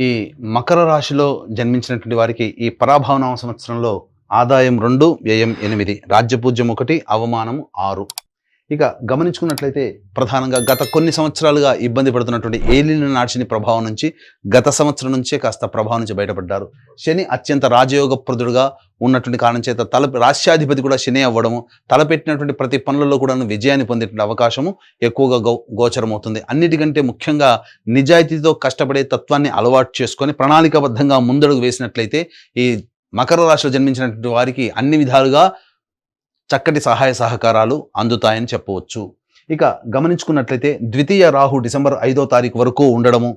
ఈ మకర రాశిలో జన్మించినటువంటి వారికి ఈ పరాభవనామ సంవత్సరంలో ఆదాయం 2, వ్యయం 8, రాజ్యపూజ్యం 1, అవమానం 6. ఇక గమనించుకున్నట్లయితే ప్రధానంగా గత కొన్ని సంవత్సరాలుగా ఇబ్బంది పడుతున్నటువంటి ఏలిన నాడిని ప్రభావం నుంచి గత సంవత్సరం నుంచే కాస్త ప్రభావం నుంచి బయటపడ్డారు. శని అత్యంత రాజయోగప్రదుడుగా ఉన్నటువంటి కారణం చేత రాష్ట్రాధిపతి కూడా శని అవ్వడము, తలపెట్టినటువంటి ప్రతి పనులలో కూడా విజయాన్ని పొందేటువంటి అవకాశము ఎక్కువగా గోచరమవుతుంది. అన్నిటికంటే ముఖ్యంగా నిజాయితీతో కష్టపడే తత్వాన్ని అలవాటు చేసుకొని ప్రణాళికాబద్ధంగా ముందడుగు వేసినట్లయితే ఈ మకర రాశిలో జన్మించినటువంటి వారికి అన్ని విధాలుగా చక్కటి సహాయ సహకారాలు అందుతాయని చెప్పవచ్చు. ఇక గమనించుకున్నట్లయితే ద్వితీయ రాహు డిసెంబర్ 5వ తారీఖు వరకు ఉండడము,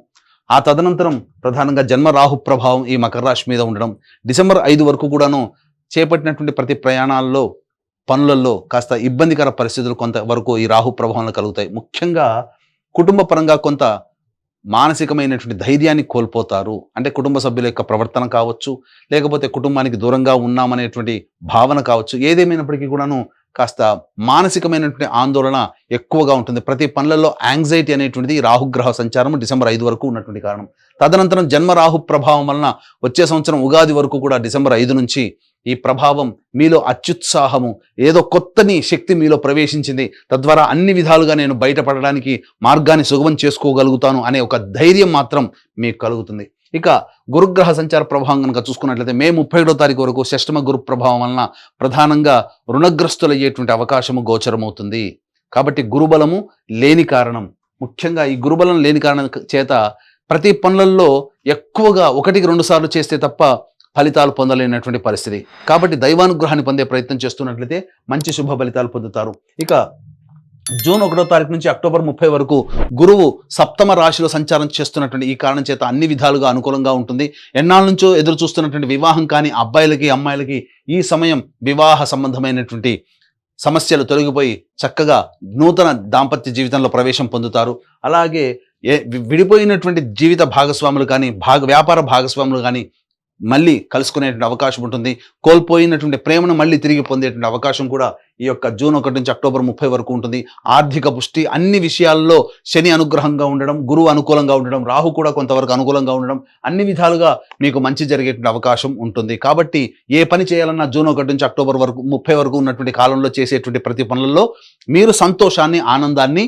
ఆ తదనంతరం ప్రధానంగా జన్మ రాహు ప్రభావం ఈ మకర రాశి మీద ఉండడం, డిసెంబర్ 5 వరకు కూడాను చేపట్టినటువంటి ప్రతి ప్రయాణాల్లో పనులలో కాస్త ఇబ్బందికర పరిస్థితులు కొంతవరకు ఈ రాహు ప్రభావంలో కలుగుతాయి. ముఖ్యంగా కుటుంబ పరంగా కొంత మానసికమైనటువంటి ధైర్యాన్ని కోల్పోతారు. అంటే కుటుంబ సభ్యుల యొక్క ప్రవర్తన కావచ్చు, లేకపోతే కుటుంబానికి దూరంగా ఉన్నామనేటువంటి భావన కావచ్చు, ఏదేమైనప్పటికీ కూడాను కాస్త మానసికమైనటువంటి ఆందోళన ఎక్కువగా ఉంటుంది. ప్రతి పనులలో యాంగ్జైటీ అనేటువంటిది రాహుగ్రహ సంచారం డిసెంబర్ 5 వరకు ఉన్నటువంటి కారణం. తదనంతరం జన్మ రాహు ప్రభావం వలన వచ్చే సంవత్సరం ఉగాది వరకు కూడా డిసెంబర్ 5 నుంచి ఈ ప్రభావం మీలో అత్యుత్సాహము, ఏదో కొత్తని శక్తి మీలో ప్రవేశించింది, తద్వారా అన్ని విధాలుగా నేను బయటపడడానికి మార్గాన్ని సుగమం చేసుకోగలుగుతాను అనే ఒక ధైర్యం మాత్రం మీకు కలుగుతుంది. ఇక గురుగ్రహ సంచార ప్రభావం కనుక చూసుకున్నట్లయితే మే 31వ తారీఖు వరకు షష్టమ గురు ప్రభావం వలన ప్రధానంగా రుణగ్రస్తులయ్యేటువంటి అవకాశము గోచరమవుతుంది. కాబట్టి గురుబలము లేని కారణం, ముఖ్యంగా ఈ గురుబలం లేని కారణం చేత ప్రతి పనులలో ఎక్కువగా 1-2 సార్లు చేస్తే తప్ప ఫలితాలు పొందలేనటువంటి పరిస్థితి. కాబట్టి దైవానుగ్రహాన్ని పొందే ప్రయత్నం చేస్తున్నట్లయితే మంచి శుభ ఫలితాలు పొందుతారు. ఇక జూన్ 1వ తారీఖు నుంచి అక్టోబర్ 30 వరకు గురువు సప్తమ రాశిలో సంచారం చేస్తున్నటువంటి ఈ కారణం చేత అన్ని విధాలుగా అనుకూలంగా ఉంటుంది. ఎన్నాళ్ళ నుంచో ఎదురు చూస్తున్నటువంటి వివాహం కానీ అబ్బాయిలకి అమ్మాయిలకి ఈ సమయం వివాహ సంబంధమైనటువంటి సమస్యలు తొలగిపోయి చక్కగా నూతన దాంపత్య జీవితంలో ప్రవేశం పొందుతారు. అలాగే విడిపోయినటువంటి జీవిత భాగస్వాములు కానీ వ్యాపార భాగస్వాములు కానీ మళ్ళీ కలుసుకునేటువంటి అవకాశం ఉంటుంది. కోల్పోయినటువంటి ప్రేమను మళ్ళీ తిరిగి పొందేటువంటి అవకాశం కూడా ఈ యొక్క జూన్ 1 నుంచి అక్టోబర్ 30 వరకు ఉంటుంది. ఆర్థిక పుష్టి, అన్ని విషయాల్లో శని అనుగ్రహంగా ఉండడం, గురువు అనుకూలంగా ఉండడం, రాహు కూడా కొంతవరకు అనుకూలంగా ఉండడం, అన్ని విధాలుగా మీకు మంచి జరిగేటువంటి అవకాశం ఉంటుంది. కాబట్టి ఏ పని చేయాలన్నా జూన్ 1 నుంచి అక్టోబర్ 30 వరకు ఉన్నటువంటి కాలంలో చేసేటువంటి ప్రతి పనులలో మీరు సంతోషాన్ని, ఆనందాన్ని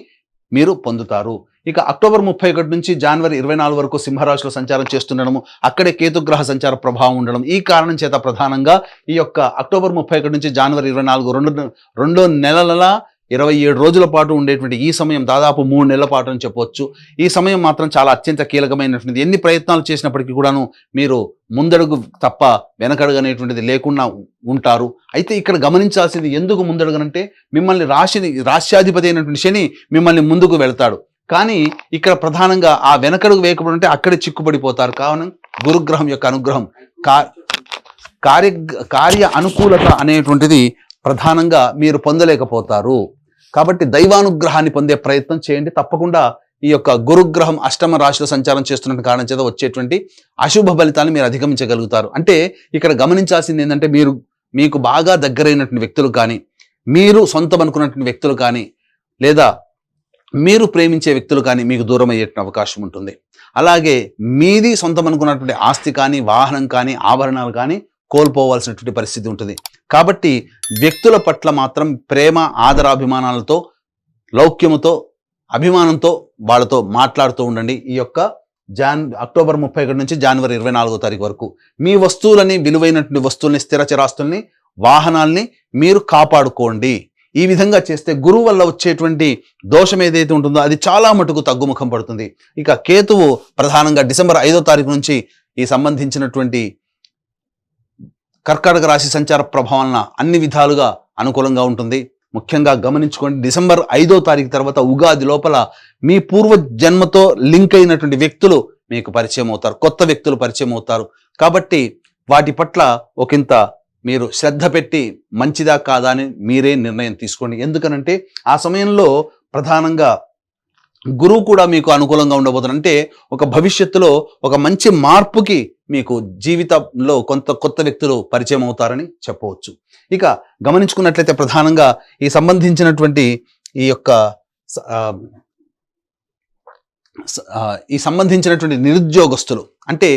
మీరు పొందుతారు. ఇక అక్టోబర్ 31 నుంచి జనవరి 24 వరకు సింహరాశిలో సంచారం చేస్తుండడము, అక్కడే కేతుగ్రహ సంచార ప్రభావం ఉండడం, ఈ కారణం చేత ప్రధానంగా ఈ యొక్క అక్టోబర్ 31 నుంచి జనవరి 24 రెండు నెలల 27 రోజుల పాటు ఉండేటువంటి ఈ సమయం దాదాపు 3 నెలల పాటు అని చెప్పవచ్చు. ఈ సమయం మాత్రం చాలా అత్యంత కీలకమైనటువంటిది. ఎన్ని ప్రయత్నాలు చేసినప్పటికీ కూడాను మీరు ముందడుగు తప్ప వెనకడుగు అనేటువంటిది లేకుండా ఉంటారు. అయితే ఇక్కడ గమనించాల్సింది, ఎందుకు ముందడుగనంటే మిమ్మల్ని రాష్ట్రాధిపతి అయినటువంటి శని మిమ్మల్ని ముందుకు వెళ్తాడు. కానీ ఇక్కడ ప్రధానంగా ఆ వెనకడుగు వేయకపోతే అక్కడే చిక్కుపడిపోతారు. కావున గురుగ్రహం యొక్క అనుగ్రహం, కార్య అనుకూలత అనేటువంటిది ప్రధానంగా మీరు పొందలేకపోతారు. కాబట్టి దైవానుగ్రహాన్ని పొందే ప్రయత్నం చేయండి. తప్పకుండా ఈ యొక్క గురుగ్రహం అష్టమ రాశిలో సంచారం చేస్తున్న కారణం చేత వచ్చేటువంటి అశుభ ఫలితాన్ని మీరు అధిగమించగలుగుతారు. అంటే ఇక్కడ గమనించాల్సింది ఏంటంటే, మీకు బాగా దగ్గరైనటువంటి వ్యక్తులు కానీ, మీరు సొంతం అనుకున్నటువంటి వ్యక్తులు కానీ, లేదా మీరు ప్రేమించే వ్యక్తులు కానీ మీకు దూరం అయ్యేటువంటి అవకాశం ఉంటుంది. అలాగే మీది సొంతం అనుకున్నటువంటి ఆస్తి కానీ, వాహనం కానీ, ఆభరణాలు కానీ కోల్పోవాల్సినటువంటి పరిస్థితి ఉంటుంది. కాబట్టి వ్యక్తుల పట్ల మాత్రం ప్రేమ, ఆదరాభిమానాలతో, లౌక్యముతో, అభిమానంతో వాళ్ళతో మాట్లాడుతూ ఉండండి. ఈ యొక్క అక్టోబర్ 31 నుంచి జనవరి 24వ తారీఖు వరకు మీ వస్తువులని, విలువైనటువంటి వస్తువుల్ని, స్థిర చరాస్తుల్ని, వాహనాల్ని మీరు కాపాడుకోండి. ఈ విధంగా చేస్తే గురువు వల్ల వచ్చేటువంటి దోషం ఏదైతే ఉంటుందో అది చాలా మటుకు తగ్గుముఖం పడుతుంది. ఇక కేతువు ప్రధానంగా డిసెంబర్ 5వ తారీఖు నుంచి ఈ సంబంధించినటువంటి కర్కాటక రాశి సంచార ప్రభావం అన్ని విధాలుగా అనుకూలంగా ఉంటుంది. ముఖ్యంగా గమనించుకోండి, డిసెంబర్ 5వ తారీఖు తర్వాత ఉగాది లోపల మీ పూర్వ జన్మతో లింక్ అయినటువంటి వ్యక్తులు మీకు పరిచయం అవుతారు, కొత్త వ్యక్తులు పరిచయం అవుతారు. కాబట్టి వాటి పట్ల ఒకంత మీరు శ్రద్ధ పెట్టి మంచిదా కాదా అని మీరే నిర్ణయం తీసుకోండి. ఎందుకనంటే ఆ సమయంలో ప్రధానంగా గురువు కూడా మీకు అనుకూలంగా ఉండబోతున్నారు. అంటే ఒక భవిష్యత్తులో ఒక మంచి మార్పుకి మీకు జీవితంలో కొత్త వ్యక్తులు పరిచయం అవుతారని చెప్పవచ్చు. ఇక గమనించుకున్నట్లయితే ప్రధానంగా ఈ సంబంధించినటువంటి ఈ యొక్క ఈ సంబంధించినటువంటి నిరుద్యోగస్తులు, అంటే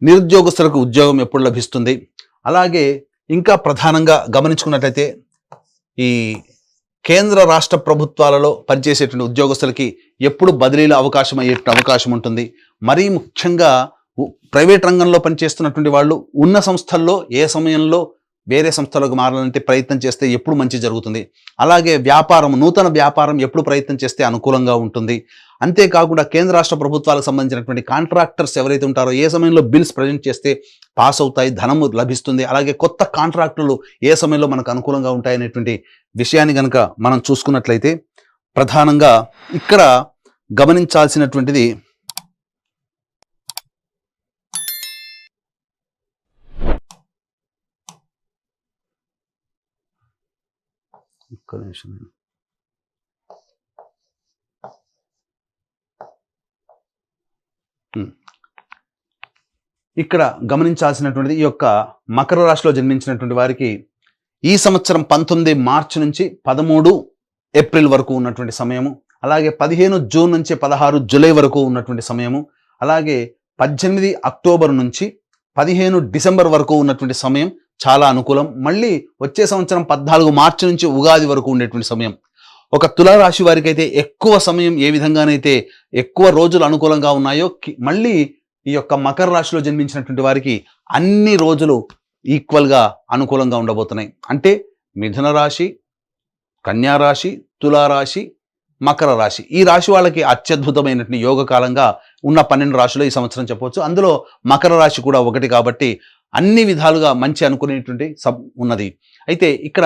నిరుద్యోగస్తులకు ఉద్యోగం ఎప్పుడు లభిస్తుంది, అలాగే ఇంకా ప్రధానంగా గమనించుకున్నట్లయితే ఈ కేంద్ర రాష్ట్ర ప్రభుత్వాలలో పనిచేసేటువంటి ఉద్యోగస్తులకి ఎప్పుడు బదిలీల అవకాశం అయ్యేటువంటి అవకాశం ఉంటుంది, మరీ ముఖ్యంగా ప్రైవేట్ రంగంలో పనిచేస్తున్నటువంటి వాళ్ళు ఉన్న సంస్థల్లో ఏ సమయంలో వేరే సంస్థలకు మారాలంటే ప్రయత్నం చేస్తే ఎప్పుడు మంచి జరుగుతుంది, అలాగే వ్యాపారం, నూతన వ్యాపారం ఎప్పుడు ప్రయత్నం చేస్తే అనుకూలంగా ఉంటుంది, అంతేకాకుండా కేంద్ర రాష్ట్ర ప్రభుత్వాలకు సంబంధించినటువంటి కాంట్రాక్టర్స్ ఎవరైతే ఉంటారో ఏ సమయంలో బిల్స్ ప్రజెంట్ చేస్తే పాస్ అవుతాయి, ధనము లభిస్తుంది, అలాగే కొత్త కాంట్రాక్టులు ఏ సమయంలో మనకు అనుకూలంగా ఉంటాయనేటువంటి విషయాన్ని కనుక మనం చూసుకున్నట్లయితే ప్రధానంగా ఇక్కడ గమనించాల్సినటువంటిది ఇక్కడ గమనించాల్సినటువంటిది ఈ యొక్క మకర రాశిలో జన్మించినటువంటి వారికి ఈ సంవత్సరం 19 మార్చి నుంచి 13 ఏప్రిల్ వరకు ఉన్నటువంటి సమయము, అలాగే 15 జూన్ నుంచి 16 జూలై వరకు ఉన్నటువంటి సమయము, అలాగే 18 అక్టోబర్ నుంచి 15 డిసెంబర్ వరకు ఉన్నటువంటి సమయం చాలా అనుకూలం. మళ్ళీ వచ్చే సంవత్సరం 14 మార్చి నుంచి ఉగాది వరకు ఉండేటువంటి సమయం. ఒక తులారాశి వారికి అయితే ఎక్కువ సమయం ఏ విధంగానైతే ఎక్కువ రోజులు అనుకూలంగా ఉన్నాయో, మళ్ళీ ఈ యొక్క మకర రాశిలో జన్మించినటువంటి వారికి అన్ని రోజులు ఈక్వల్గా అనుకూలంగా ఉండబోతున్నాయి. అంటే మిథున రాశి, కన్యా రాశి, తులారాశి, మకర రాశి, ఈ రాశి వాళ్ళకి అత్యద్భుతమైనటువంటి యోగకాలంగా ఉన్న 12 రాశులు ఈ సంవత్సరం చెప్పవచ్చు. అందులో మకర రాశి కూడా ఒకటి కాబట్టి అన్ని విధాలుగా మంచి అనుకునేటువంటి ఉన్నది. అయితే ఇక్కడ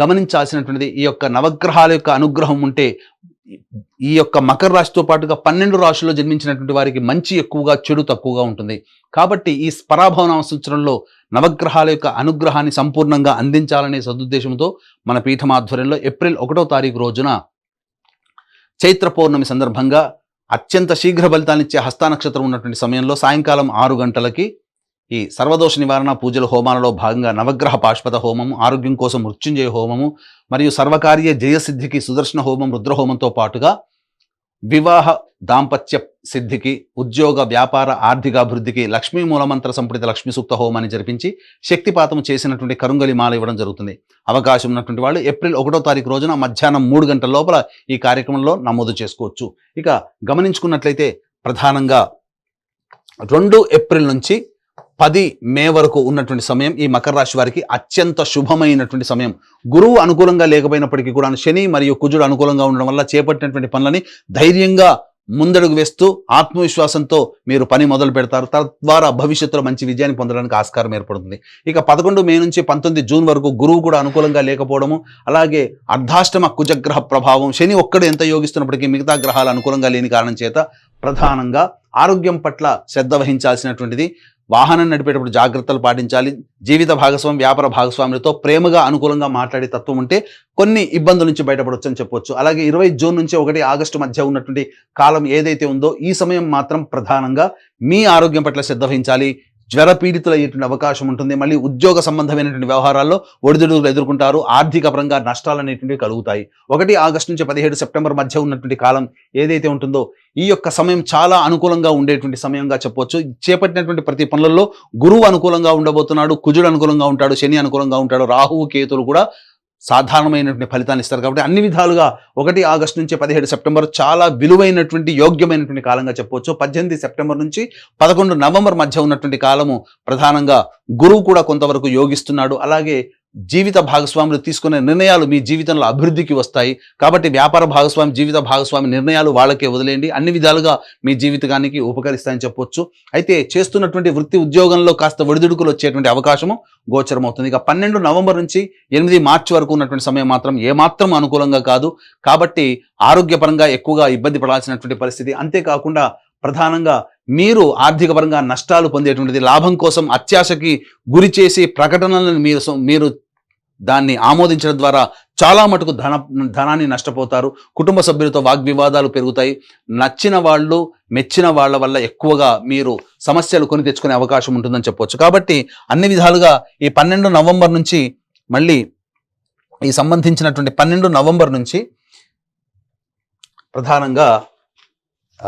గమనించాల్సినటువంటిది ఈ యొక్క నవగ్రహాల యొక్క అనుగ్రహం ఉంటే ఈ యొక్క మకర రాశితో పాటుగా 12 రాశుల్లో జన్మించినటువంటి వారికి మంచి ఎక్కువగా, చెడు తక్కువగా ఉంటుంది. కాబట్టి ఈ పరాభవన సంవత్సరంలో నవగ్రహాల యొక్క అనుగ్రహాన్ని సంపూర్ణంగా అందించాలనే సదుద్దేశంతో మన పీఠం ఆధ్వర్యంలో ఏప్రిల్ 1వ తారీఖు రోజున చైత్ర పౌర్ణమి సందర్భంగా అత్యంత శీఘ్ర ఫలితాన్నిచ్చే హస్త నక్షత్రం ఉన్నటువంటి సమయంలో సాయంకాలం 6 గంటలకి ఈ సర్వదోష నివారణ పూజల హోమాలలో భాగంగా నవగ్రహ పాశుపత హోమము, ఆరోగ్యం కోసం మృత్యుంజయ హోమము, మరియు సర్వకార్య జయసిద్ధికి సుదర్శన హోమం, రుద్రహోమంతో పాటుగా వివాహ దాంపత్య సిద్ధికి, ఉద్యోగ వ్యాపార ఆర్థికాభివృద్ధికి లక్ష్మీ మూలమంత్ర సంపుటిత లక్ష్మీ సూక్త హోమాన్ని జరిపించి శక్తిపాతం చేసినటువంటి కరుంగలి మాల ఇవ్వడం జరుగుతుంది. అవకాశం ఉన్నటువంటి వాళ్ళు ఏప్రిల్ 1వ తారీఖు రోజున మధ్యాహ్నం 3 గంటల లోపల ఈ కార్యక్రమంలో నమోదు చేసుకోవచ్చు. ఇక గమనించుకున్నట్లయితే ప్రధానంగా 2 ఏప్రిల్ నుంచి 10 మే వరకు ఉన్నటువంటి సమయం ఈ మకర రాశి వారికి అత్యంత శుభమైనటువంటి సమయం. గురువు అనుకూలంగా లేకపోయినప్పటికీ కూడా శని మరియు కుజుడు అనుకూలంగా ఉండడం వల్ల చేపట్టినటువంటి పనులని ధైర్యంగా ముందడుగు వేస్తూ ఆత్మవిశ్వాసంతో మీరు పని మొదలు పెడతారు. తద్వారా భవిష్యత్తులో మంచి విజయాన్ని పొందడానికి ఆస్కారం ఏర్పడుతుంది. ఇక 11 మే నుంచి 19 జూన్ వరకు గురువు కూడా అనుకూలంగా లేకపోవడము, అలాగే అర్ధాష్టమ కుజగ్రహ ప్రభావం, శని ఒక్కడు ఎంత యోగిస్తున్నప్పటికీ మిగతా గ్రహాలు అనుకూలంగా లేని కారణం చేత ప్రధానంగా ఆరోగ్యం పట్ల శ్రద్ధ వహించాల్సినటువంటిది, వాహనం నడిపేటప్పుడు జాగ్రత్తలు పాటించాలి, జీవిత భాగస్వామి, వ్యాపార భాగస్వాములతో ప్రేమగా అనుకూలంగా మాట్లాడే తత్వం ఉంటే కొన్ని ఇబ్బందుల నుంచి బయటపడవచ్చు అని చెప్పొచ్చు. అలాగే 20 జూన్ నుంచి 1 ఆగస్టు మధ్య ఉన్నటువంటి కాలం ఏదైతే ఉందో ఈ సమయం మాత్రం ప్రధానంగా మీ ఆరోగ్యం పట్ల శ్రద్ధ వహించాలి. జ్వరపీడితులు అయ్యేటువంటి అవకాశం ఉంటుంది. మళ్ళీ ఉద్యోగ సంబంధమైనటువంటి వ్యవహారాల్లో ఒడిదుడుకులు ఎదుర్కొంటారు. ఆర్థిక పరంగా నష్టాలు అనేటువంటివి కలుగుతాయి. 1 ఆగస్టు నుంచి 17 సెప్టెంబర్ మధ్య ఉన్నటువంటి కాలం ఏదైతే ఉంటుందో ఈ యొక్క సమయం చాలా అనుకూలంగా ఉండేటువంటి సమయంగా చెప్పవచ్చు. చేపట్టినటువంటి ప్రతి పనులలో గురువు అనుకూలంగా ఉండబోతున్నాడు, కుజుడు అనుకూలంగా ఉంటాడు, శని అనుకూలంగా ఉంటాడు, రాహువు కేతులు కూడా సాధారణమైనటువంటి ఫలితాన్ని ఇస్తారు. కాబట్టి అన్ని విధాలుగా 1 ఆగస్టు నుంచి 17 సెప్టెంబర్ చాలా విలువైనటువంటి, యోగ్యమైనటువంటి కాలంగా చెప్పవచ్చు. 18 సెప్టెంబర్ నుంచి 11 నవంబర్ మధ్య ఉన్నటువంటి కాలము ప్రధానంగా గురువు కూడా కొంతవరకు యోగిస్తున్నాడు. అలాగే జీవిత భాగస్వాములు తీసుకునే నిర్ణయాలు మీ జీవితంలో అభివృద్ధికి వస్తాయి. కాబట్టి వ్యాపార భాగస్వామి, జీవిత భాగస్వామి నిర్ణయాలు వాళ్ళకే వదిలేయండి. అన్ని విధాలుగా మీ జీవితానికి ఉపకరిస్తాయని చెప్పొచ్చు. అయితే చేస్తున్నటువంటి వృత్తి ఉద్యోగంలో కాస్త ఒడిదుడుకులు వచ్చేటువంటి అవకాశము గోచరమవుతుంది. ఇక 12 నవంబర్ నుంచి 8 మార్చి వరకు ఉన్నటువంటి సమయం మాత్రం ఏమాత్రం అనుకూలంగా కాదు. కాబట్టి ఆరోగ్యపరంగా ఎక్కువగా ఇబ్బంది పడాల్సినటువంటి పరిస్థితి. అంతేకాకుండా ప్రధానంగా మీరు ఆర్థిక పరంగా నష్టాలు పొందేటువంటిది, లాభం కోసం అత్యాశకి గురి చేసి ప్రకటనలను మీరు దాన్ని ఆమోదించడం ద్వారా చాలా మటుకు ధనాన్ని నష్టపోతారు. కుటుంబ సభ్యులతో వాగ్వివాదాలు పెరుగుతాయి. నచ్చిన వాళ్ళు, మెచ్చిన వాళ్ళ వల్ల ఎక్కువగా మీరు సమస్యలు కొని తెచ్చుకునే అవకాశం ఉంటుందని చెప్పవచ్చు. కాబట్టి అన్ని విధాలుగా ఈ 12 నవంబర్ నుంచి మళ్ళీ ఈ సంబంధించినటువంటి 12 నవంబర్ నుంచి ప్రధానంగా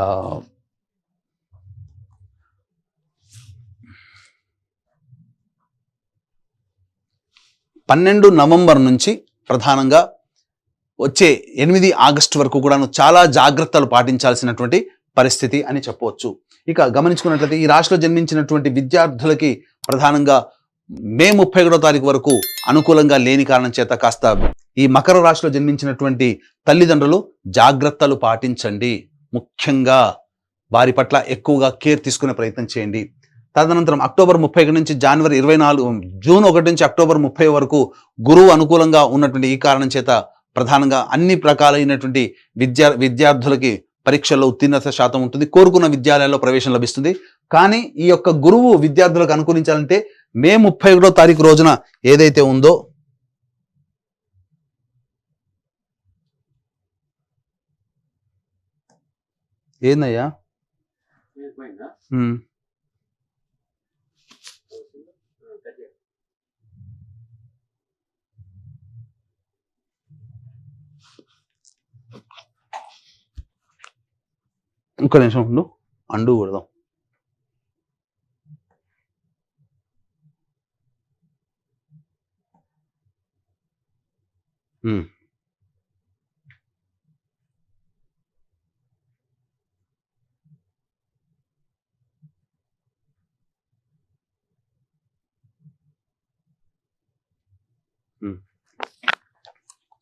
ఆ, 12 నవంబర్ నుంచి ప్రధానంగా వచ్చే 8 ఆగస్టు వరకు కూడాను చాలా జాగ్రత్తలు పాటించాల్సినటువంటి పరిస్థితి అని చెప్పవచ్చు. ఇక గమనించుకున్నట్లయితే ఈ రాశిలో జన్మించినటువంటి విద్యార్థులకి ప్రధానంగా మే 31వ తారీఖు వరకు అనుకూలంగా లేని కారణం చేత కాస్త ఈ మకర రాశిలో జన్మించినటువంటి తల్లిదండ్రులు జాగ్రత్తలు పాటించండి. ముఖ్యంగా వారి పట్ల ఎక్కువగా కేర్ తీసుకునే ప్రయత్నం చేయండి. తదనంతరం అక్టోబర్ 31 నుంచి జనవరి 24 జూన్ 1 నుంచి అక్టోబర్ 30 వరకు గురువు అనుకూలంగా ఉన్నటువంటి ఈ కారణం చేత ప్రధానంగా అన్ని రకాలైనటువంటి విద్యార్థులకి పరీక్షల్లో ఉత్తీర్ణత శాతం ఉంటుంది. కోరుకున్న విద్యాలయాల్లో ప్రవేశం లభిస్తుంది. కానీ ఈ యొక్క గురువు విద్యార్థులకు అనుకూలించాలంటే మే 31వ తారీఖు రోజున ఏదైతే ఉందో ఏందయ్యా ఇంకో నిమిషం ఉండు, అండు కొడదాం.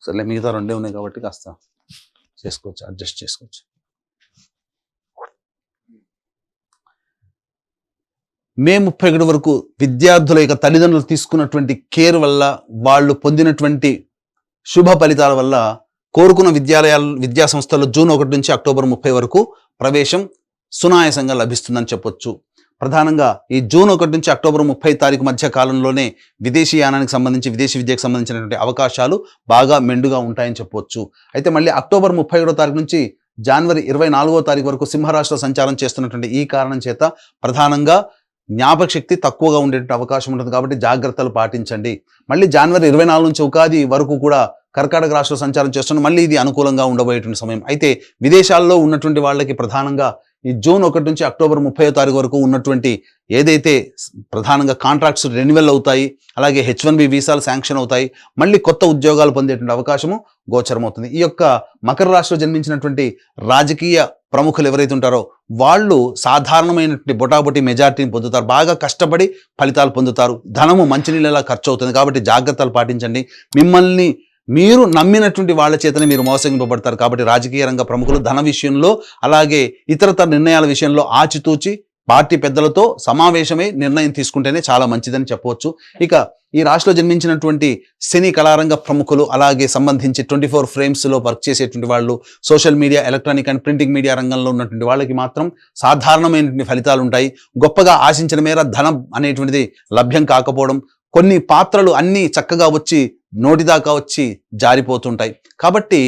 సర్లే, మిగతా రెండే ఉన్నాయి కాబట్టి కాస్త చేసుకోవచ్చు, అడ్జస్ట్ చేసుకోవచ్చు. మే 31 వరకు విద్యార్థుల యొక్క తల్లిదండ్రులు తీసుకున్నటువంటి కేర్ వల్ల, వాళ్ళు పొందినటువంటి శుభ ఫలితాల వల్ల కోరుకున్న విద్యా సంస్థల్లో జూన్ 1 నుంచి అక్టోబర్ 30 వరకు ప్రవేశం సునాయాసంగా లభిస్తుందని చెప్పొచ్చు. ప్రధానంగా ఈ జూన్ 1 నుంచి అక్టోబర్ 30 తారీఖు మధ్య కాలంలోనే విదేశీ యానానికి సంబంధించి, విదేశీ విద్యకు సంబంధించినటువంటి అవకాశాలు బాగా మెండుగా ఉంటాయని చెప్పొచ్చు. అయితే మళ్ళీ అక్టోబర్ 31వ తారీఖు నుంచి జనవరి 24వ తారీఖు వరకు సింహరాశిలో సంచారం చేస్తున్నటువంటి ఈ కారణం చేత ప్రధానంగా జ్ఞాపక శక్తి తక్కువగా ఉండేటువంటి అవకాశం ఉంటుంది. కాబట్టి జాగ్రత్తలు పాటించండి. మళ్ళీ జనవరి 24 నుంచి ఉగాది వరకు కూడా కర్కాటక రాశిలో సంచారం చేస్తున్న మళ్ళీ ఇది అనుకూలంగా ఉండబోయేటువంటి సమయం. అయితే విదేశాల్లో ఉన్నటువంటి వాళ్ళకి ప్రధానంగా ఈ జూన్ 1 నుంచి అక్టోబర్ 30వ తారీఖు వరకు ఉన్నటువంటి ఏదైతే ప్రధానంగా కాంట్రాక్ట్స్ రెన్యువల్ అవుతాయి, అలాగే H1B వీసాలు శాంక్షన్ అవుతాయి, మళ్ళీ కొత్త ఉద్యోగాలు పొందేటువంటి అవకాశము గోచరమవుతుంది. ఈ యొక్క మకర రాశిలో జన్మించినటువంటి రాజకీయ ప్రముఖులు ఎవరైతే ఉంటారో వాళ్ళు సాధారణమైనటువంటి బొటాబొటి మెజారిటీని పొందుతారు. బాగా కష్టపడి ఫలితాలు పొందుతారు. ధనము మంచినీళ్ళలా ఖర్చు అవుతుంది. కాబట్టి జాగ్రత్తలు పాటించండి. మిమ్మల్ని మీరు నమ్మినటువంటి వాళ్ళ చేతనే మీరు మోసగింపబడతారు. కాబట్టి రాజకీయ రంగ ప్రముఖులు ధన విషయంలో, అలాగే ఇతరతర నిర్ణయాల విషయంలో ఆచితూచి పార్టీ పెద్దలతో సమావేశమై నిర్ణయం తీసుకుంటేనే చాలా మంచిదని చెప్పవచ్చు. ఇక ఈ రాశిలో జన్మించినటువంటి సినీ కళారంగ ప్రముఖులు, అలాగే సంబంధించి 24 ఫ్రేమ్స్లో వర్క్ చేసేటువంటి వాళ్ళు, social media, electronic and printing media రంగంలో ఉన్నటువంటి వాళ్ళకి మాత్రం సాధారణమైనటువంటి ఫలితాలు ఉంటాయి. గొప్పగా ఆశించిన మేర ధనం అనేటువంటిది లభ్యం కాకపోవడం, కొన్ని పాత్రలు అన్నీ చక్కగా వచ్చి నోటిదాకా వచ్చి జారిపోతుంటాయి. కాబట్టి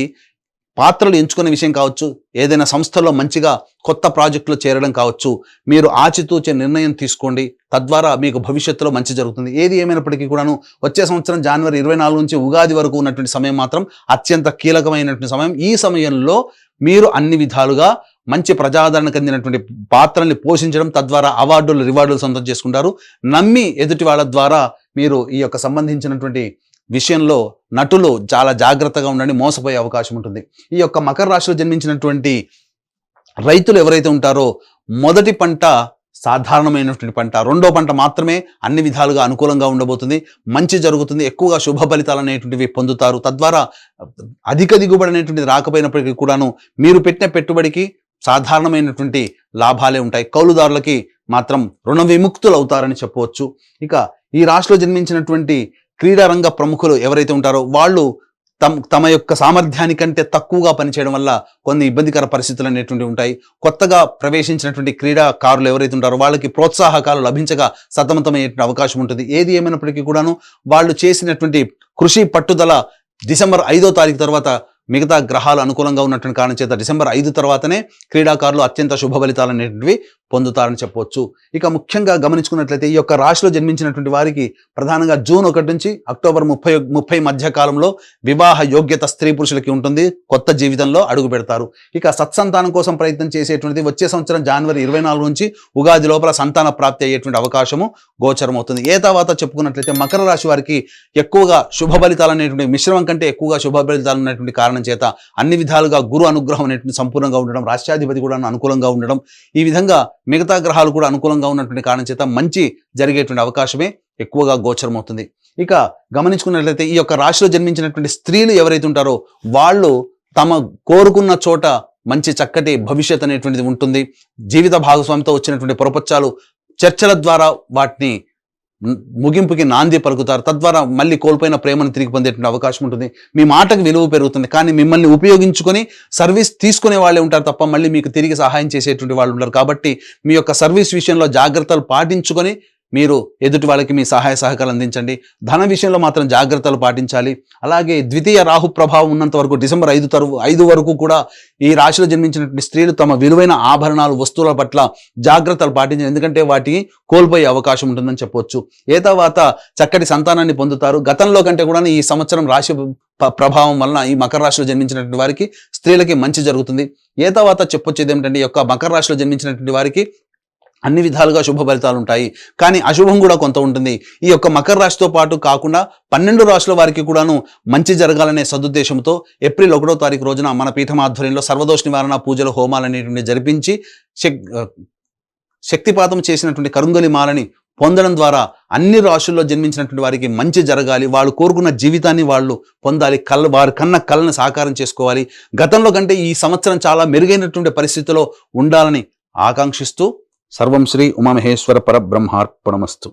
పాత్రలు ఎంచుకునే విషయం కావచ్చు, ఏదైనా సంస్థలో మంచిగా కొత్త ప్రాజెక్టులో చేరడం కావచ్చు, మీరు ఆచితూచే నిర్ణయం తీసుకోండి. తద్వారా మీకు భవిష్యత్తులో మంచి జరుగుతుంది. ఏది ఏమైనప్పటికీ కూడాను వచ్చే సంవత్సరం జనవరి 24 నుంచి ఉగాది వరకు ఉన్నటువంటి సమయం మాత్రం అత్యంత కీలకమైనటువంటి సమయం. ఈ సమయంలో మీరు అన్ని విధాలుగా మంచి ప్రజాదరణ చెందినటువంటి పాత్రల్ని పోషించడం, తద్వారా అవార్డులు, రివార్డులు సొంతం చేసుకుంటారు. నమ్మి ఎదుటి వాళ్ళ ద్వారా మీరు ఈ యొక్క సంబంధించినటువంటి విషయంలో నటులు చాలా జాగ్రత్తగా ఉండండి, మోసపోయే అవకాశం ఉంటుంది. ఈ యొక్క మకర రాశిలో జన్మించినటువంటి రైతులు ఎవరైతే ఉంటారో మొదటి పంట సాధారణమైనటువంటి పంట, రెండో పంట మాత్రమే అన్ని విధాలుగా అనుకూలంగా ఉండబోతుంది. మంచి జరుగుతుంది. ఎక్కువగా శుభ ఫలితాలు అనేటువంటివి పొందుతారు. తద్వారా అధిక దిగుబడి అనేటువంటిది రాకపోయినప్పటికీ కూడాను మీరు పెట్టిన పెట్టుబడికి సాధారణమైనటువంటి లాభాలే ఉంటాయి. కౌలుదారులకి మాత్రం రుణ విముక్తులు అవుతారని చెప్పవచ్చు. ఇక ఈ రాశిలో జన్మించినటువంటి క్రీడారంగ ప్రముఖులు ఎవరైతే ఉంటారో వాళ్ళు తమ యొక్క సామర్థ్యానికంటే తక్కువగా పనిచేయడం వల్ల కొన్ని ఇబ్బందికర పరిస్థితులు అనేటువంటివి ఉంటాయి. కొత్తగా ప్రవేశించినటువంటి క్రీడాకారులు ఎవరైతే ఉంటారో వాళ్ళకి ప్రోత్సాహకాలు లభించగా సతమతమయ్యేటువంటి అవకాశం ఉంటుంది. ఏది ఏమైనప్పటికీ కూడాను వాళ్ళు చేసినటువంటి కృషి, పట్టుదల డిసెంబర్ 5వ తారీఖు తర్వాత మిగతా గ్రహాలు అనుకూలంగా ఉన్నటువంటి కారణం చేత డిసెంబర్ 5 తర్వాతనే క్రీడాకారులు అత్యంత శుభ ఫలితాలు అనేటువంటివి పొందుతారని చెప్పవచ్చు. ఇక ముఖ్యంగా గమనించుకున్నట్లయితే ఈ యొక్క రాశిలో జన్మించినటువంటి వారికి ప్రధానంగా జూన్ 1 నుంచి అక్టోబర్ 30 మధ్య కాలంలో వివాహ యోగ్యత స్త్రీ పురుషులకి ఉంటుంది. కొత్త జీవితంలో అడుగు పెడతారు. ఇక సత్సంతానం కోసం ప్రయత్నం చేసేటువంటిది వచ్చే సంవత్సరం జనవరి 24 నుంచి ఉగాది లోపల సంతాన ప్రాప్తి అయ్యేటువంటి అవకాశము గోచరం అవుతుంది. ఏ తర్వాత చెప్పుకున్నట్లయితే మకర రాశి వారికి ఎక్కువగా శుభ ఫలితాలు అనేటువంటి మిశ్రమం కంటే ఎక్కువగా శుభ ఫలితాలు ఉన్నటువంటి కారణం చేత అన్ని విధాలుగా గురు అనుగ్రహం అనేటువంటి సంపూర్ణంగా ఉండడం, రాష్ట్రాధిపతి కూడా అనుకూలంగా ఉండడం, ఈ విధంగా మిగతా గ్రహాలు కూడా అనుకూలంగా ఉన్నటువంటి కారణం చేత మంచి జరిగేటువంటి అవకాశమే ఎక్కువగా గోచరం అవుతుంది. ఇక గమనించుకున్నట్లయితే ఈ యొక్క రాశిలో జన్మించినటువంటి స్త్రీలు ఎవరైతే ఉంటారో వాళ్ళు తమ కోరుకున్న చోట మంచి చక్కటి భవిష్యత్ అనేటువంటిది ఉంటుంది. జీవిత భాగస్వామితో వచ్చినటువంటి పొరపచ్చాలు చర్చల ద్వారా వాటిని ముగింపుకి నాంది పలుకుతారు. తద్వారా మళ్ళీ కోల్పోయిన ప్రేమను తిరిగి పొందేటువంటి అవకాశం ఉంటుంది. మీ మాటకు విలువ పెరుగుతుంది. కానీ మిమ్మల్ని ఉపయోగించుకొని సర్వీస్ తీసుకునే వాళ్ళే ఉంటారు తప్ప మళ్ళీ మీకు తిరిగి సహాయం చేసేటువంటి వాళ్ళు ఉంటారు. కాబట్టి మీ యొక్క సర్వీస్ విషయంలో జాగ్రత్తలు పాటించుకొని మీరు ఎదుటి వాళ్ళకి మీ సహాయ సహకారాలు అందించండి. ధన విషయంలో మాత్రం జాగ్రత్తలు పాటించాలి. అలాగే ద్వితీయ రాహు ప్రభావం ఉన్నంత వరకు డిసెంబర్ 5 వరకు కూడా ఈ రాశిలో జన్మించినటువంటి స్త్రీలు తమ విలువైన ఆభరణాలు వస్తువుల పట్ల జాగ్రత్తలు పాటించాలి. ఎందుకంటే వాటిని కోల్పోయే అవకాశం ఉంటుందని చెప్పవచ్చు. ఏ తర్వాత చక్కటి సంతానాన్ని పొందుతారు. గతంలో కంటే కూడా ఈ సంవత్సరం రాశి ప్రభావం వలన ఈ మకర రాశిలో జన్మించినటువంటి వారికి స్త్రీలకి మంచి జరుగుతుంది. ఏ తర్వాత చెప్పొచ్చేది ఏమిటంటే ఈ యొక్క మకర రాశిలో జన్మించినటువంటి వారికి అన్ని విధాలుగా శుభ ఫలితాలు ఉంటాయి. కానీ అశుభం కూడా కొంత ఉంటుంది. ఈ యొక్క మకర రాశితో పాటు కాకుండా 12 రాశుల వారికి కూడాను మంచి జరగాలనే సదుద్దేశంతో ఏప్రిల్ 1వ తారీఖు రోజున మన పీఠం ఆధ్వర్యంలో సర్వదోష నివారణ పూజలు హోమాలు అనేటువంటి జరిపించి శక్తిపాతం చేసినటువంటి కరుంగలి మాలని పొందడం ద్వారా అన్ని రాశుల్లో జన్మించినటువంటి వారికి మంచి జరగాలి. వాళ్ళు కోరుకున్న జీవితాన్ని వాళ్ళు పొందాలి. వారి కన్న కళ్ళను సాకారం చేసుకోవాలి. గతంలో కంటే ఈ సంవత్సరం చాలా మెరుగైనటువంటి పరిస్థితిలో ఉండాలని ఆకాంక్షిస్తూ సర్వం శ్రీ ఉమామహేశ్వర పరబ్రహ్మార్పణమస్తు.